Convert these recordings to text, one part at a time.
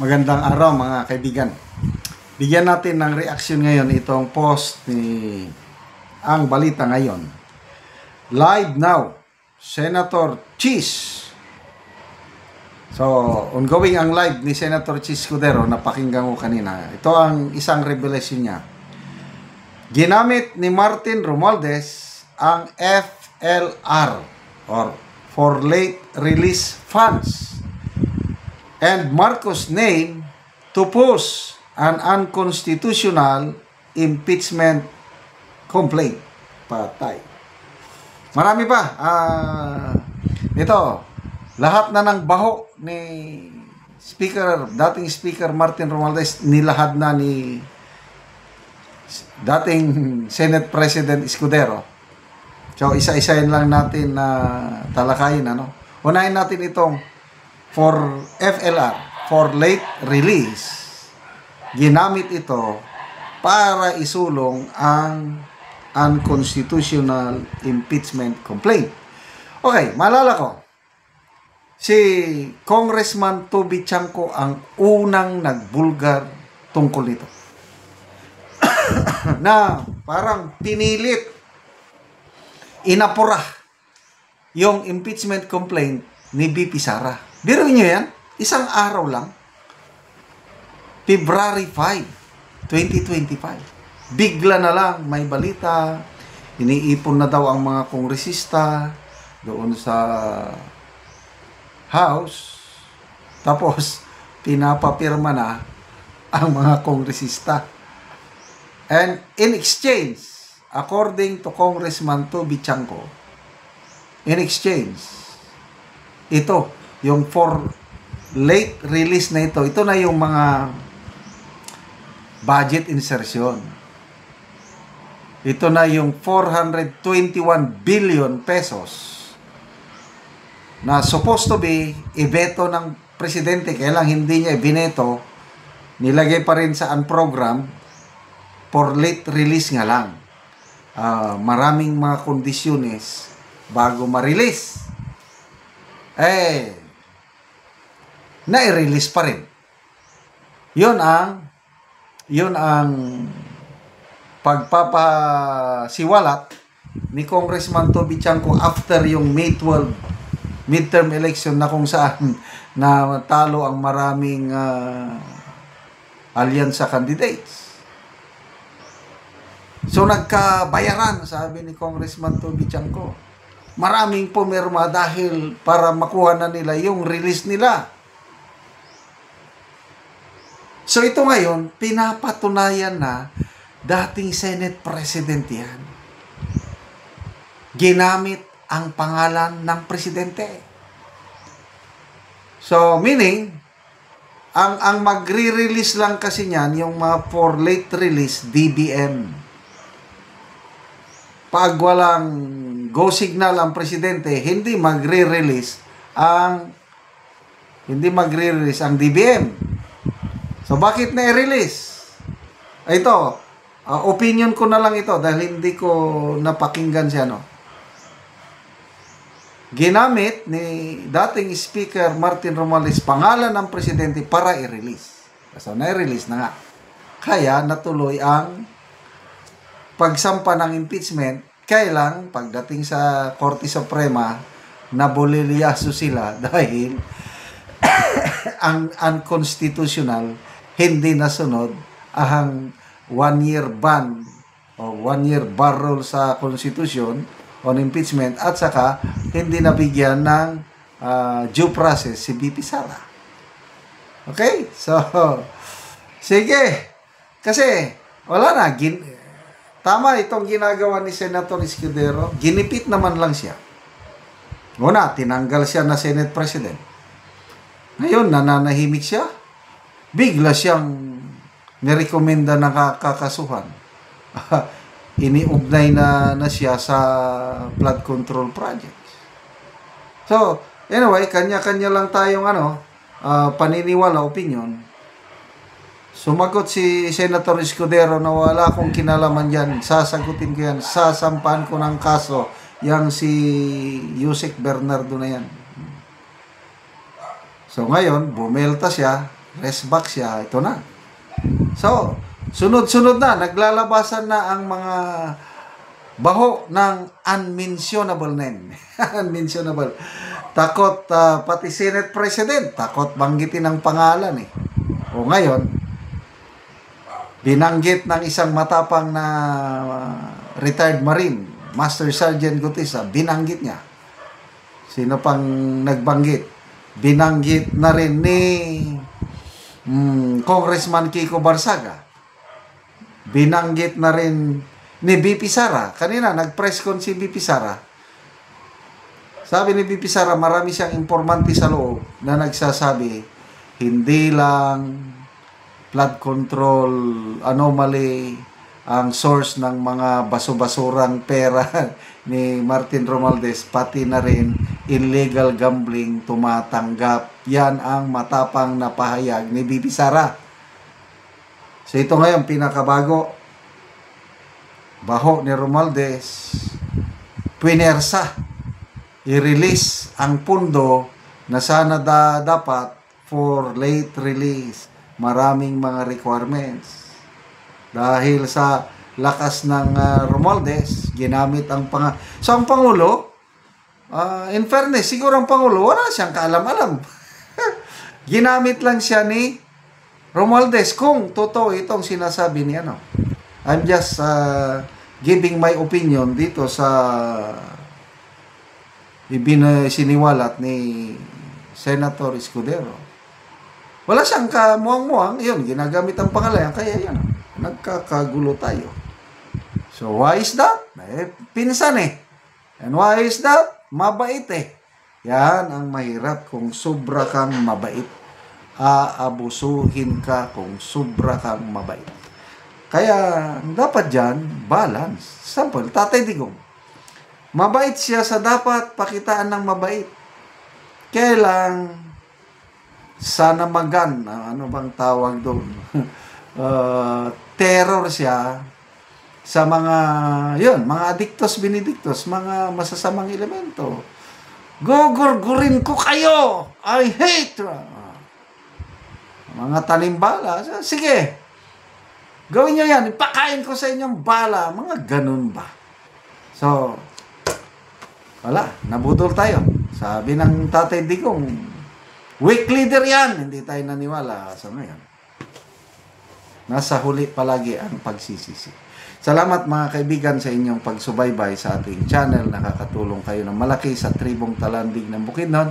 Magandang araw mga kaibigan. Bigyan natin ng reaksyon ngayon itong post ni ang balita ngayon. Live now, Senator Chis. So, ongoing ang live ni Senator Chis Escudero, napakinggan ko kanina. Ito ang isang revelation niya. Ginamit ni Martin Romualdez ang FLR or for late release funds and Marcos' name to push an unconstitutional impeachment complaint. Patay. Marami pa. Ito, lahat na ng baho ni dating Speaker Martin Romualdez, nilahad na ni dating Senate President Escudero. So, isa-isayin lang natin na talakayin. Unahin natin itong for FLR, for late release. Ginamit ito para isulong ang unconstitutional impeachment complaint. Okay, maalala ko, si Congressman Toby Chanco ang unang nagbulgar tungkol nito. Na parang pinilit, inapura yung impeachment complaint ni BP Sara. Biro nyo yan, isang araw lang, February 5, 2025. Bigla na lang may balita, iniipon na daw ang mga kongresista doon sa House, tapos pinapapirma na ang mga kongresista. And in exchange, according to Congressman Toby Chanco, in exchange, ito, yung for late release na ito na yung mga budget insertion. Ito na yung 421 billion pesos na supposed to be ibeto ng presidente, kaya lang hindi niya ibineto, nilagay pa rin sa unprogram for late release nga lang. Maraming mga kondisyones bago ma-release. Na-release pa rin. Yun ang pagpapasiwalat ni Congressman Toby Chanco after yung May 12 midterm election na kung saan na talo ang maraming alyansa candidates. So nagkabayaran, sabi ni Congressman Toby Chanco. Maraming pumirma dahil para makuha na nila yung release nila. So ito ngayon, pinapatunayan na dating Senate President yan. Ginamit ang pangalan ng presidente. So meaning, ang magre-release lang kasi niyan, yung mga for late release, DBM. Pag walang go signal ang presidente, hindi magre-release ang DBM. So, bakit na-release? Ito, opinion ko na lang ito dahil hindi ko napakinggan siya, Ginamit ni dating Speaker Martin Romualdez pangalan ng presidente para i-release. So, na-release na nga. Kaya, natuloy ang pagsampa ng impeachment. Kailang, pagdating sa Korte Suprema, nabulilyaso sila dahil ang unconstitutional, hindi nasunod ang 1-year ban o 1-year bar rule sa Constitution on impeachment at saka hindi nabigyan ng due process si BP Sara. Okay? So, sige. Kasi, wala na. Tama itong ginagawa ni Senator Escudero. Ginipit naman lang siya. Una, tinanggal siya na Senate President. Ngayon, nananahimik siya. Bigla siyang nirekomenda ng kakasuhan. Iniugnay na siya sa flood control projects. So, anyway, kanya-kanya lang tayong paniniwala, opinion. Sumagot si Senator Escudero na wala akong kinalaman dyan. Sasagutin ko yan. Sasampahan ko ng kaso yang si Yusek Bernardo na yan. So ngayon, bumelta siya. rest back siya, ito na. So, sunod-sunod na, naglalabasan na ang mga baho ng unmentionable name. Unmentionable. Takot, pati Senate President, takot banggitin ang pangalan eh. O ngayon, binanggit ng isang matapang na retired Marine, Master Sergeant Gutisa, binanggit niya. Sino pang nagbanggit? Binanggit na rin ni Congressman Kiko Barsaga. Binanggit na rin ni BP Sara. Kanina, nag-press con si BP Sara. Sabi ni BP Sara, marami siyang informante sa loob na nagsasabi, hindi lang flood control anomaly ang source ng mga baso-basurang pera ni Martin Romualdez, pati na rin illegal gambling tumatanggap. Yan ang matapang na pahayag ni BP Sara. So ito ngayon, pinakabago. Baho ni Romualdez, pinersa, i-release ang pundo na sana dapat for late release. Maraming mga requirements. Dahil sa lakas ng Romualdez, ginamit ang So, ang Pangulo, in fairness, siguro ang Pangulo, wala siyang kaalam-alam. Ginamit lang siya ni Romualdez kung totoo itong sinasabi niya. No? I'm just giving my opinion dito sa siniwalat ni Senator Escudero. Wala siyang kamuang-muang, yun, ginagamit ang pangalan, kaya yan, nagkakagulo tayo. So, why is that? Pinsan eh. And why is that? Mabait eh. Yan ang mahirap kung sobra kang mabait. Aabusuhin ka kung sobra kang mabait. Kaya, dapat dyan, balance. Sample, Tatay Digong. Mabait siya sa dapat pakitaan ng mabait. Kailang sana magan, ano bang tawag doon? Terror siya sa mga, yun, mga adictos, benedictos, mga masasamang elemento. Gugurgurin ko kayo! I hate! Mga tanimbala. Sige, gawin nyo yan. Ipakain ko sa inyong bala. Mga ganun ba? So, wala. Nabudol tayo. Sabi ng Tatay Digong, weak leader yan. Hindi tayo naniwala. So, ngayon, nasa huli palagi ang pagsisisi. Salamat mga kaibigan sa inyong pagsubaybay sa ating channel. Nakakatulong kayo ng malaki sa Tribong Talandig ng Bukidnon.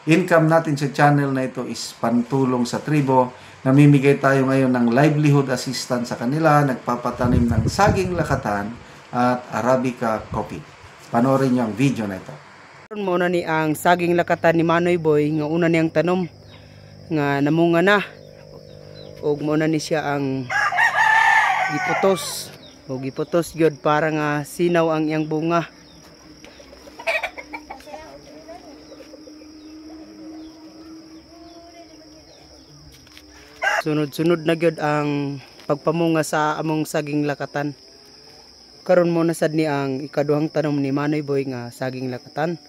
Income natin sa channel na ito is pantulong sa tribo. Namimigay tayo ngayon ng livelihood assistance sa kanila. Nagpapatanim ng saging lakatan at Arabica coffee. Panoorin niyo ang video na ito. Muna ni ang saging lakatan ni Manoy Boy nga una niyang tanom nga namunga na. Og muna ni siya ang giputos. Og giputos gyud para nga sinaw ang iyang bunga. Sunod-sunod na gyud ang pagpamunga sa among saging lakatan. Karon mo na sad ni ang ikaduhang tanom ni Manoy Boy nga saging lakatan.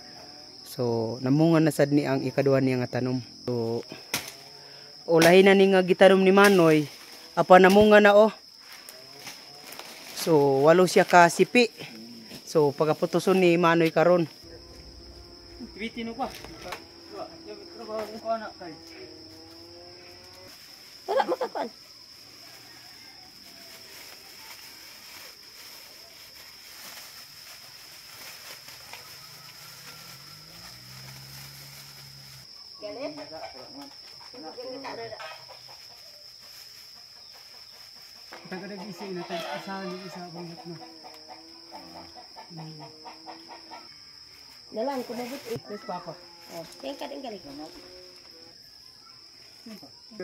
So namunga na sad ni ang ikaduha niya nga tanom. So ulahin na ni nga gitanom ni Manoy, apa namunga na oh. So walo siya ka sipi. So pagaputuson ni Manoy karon. Tibitino pa. Trabaho ko anak kay. Wala makakuan. Galit? Taga-gising na tayo isahan yung isa bangat na. Dalang ko mabut Yes, Papa. oh. Kaya kadang galing.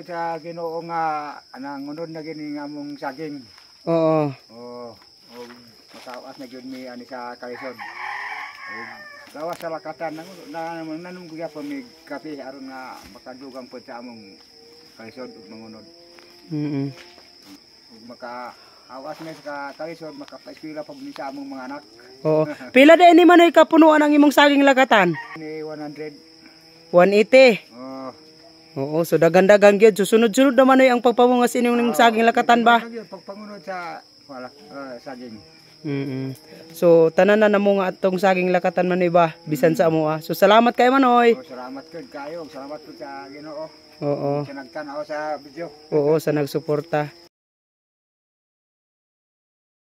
Sa Ginoo nga anang unod na gini nga mong saging. Oo. Oh, makawas na gyud mi ani sa kalisod. Gawas sa lakatan nanum ko gyapon mi kape aron nga makadugang pod sa among kalisod ug mangunod. Ug maka awas na sa kalisod makapaeskwela pa mi sa among mga anak. Oo. Pila din ni Manoy kapunuan ang imong saging lakatan? Ni 100. 180. Oh, Oo, so dagan-dagan gyud. So sunod-sunod naman ay ang pagpamunga sa inyong saging lakatan ba? Pagpangunod sa wala saging. So tanan na namo nga atong saging lakatan Manoy ba bisan sa amo. So salamat kay Manoy. Salamat gud kayo. Salamat po sa Ginoo. Oo. Sa nagtan-aw sa video. Oo, sa nagsuporta.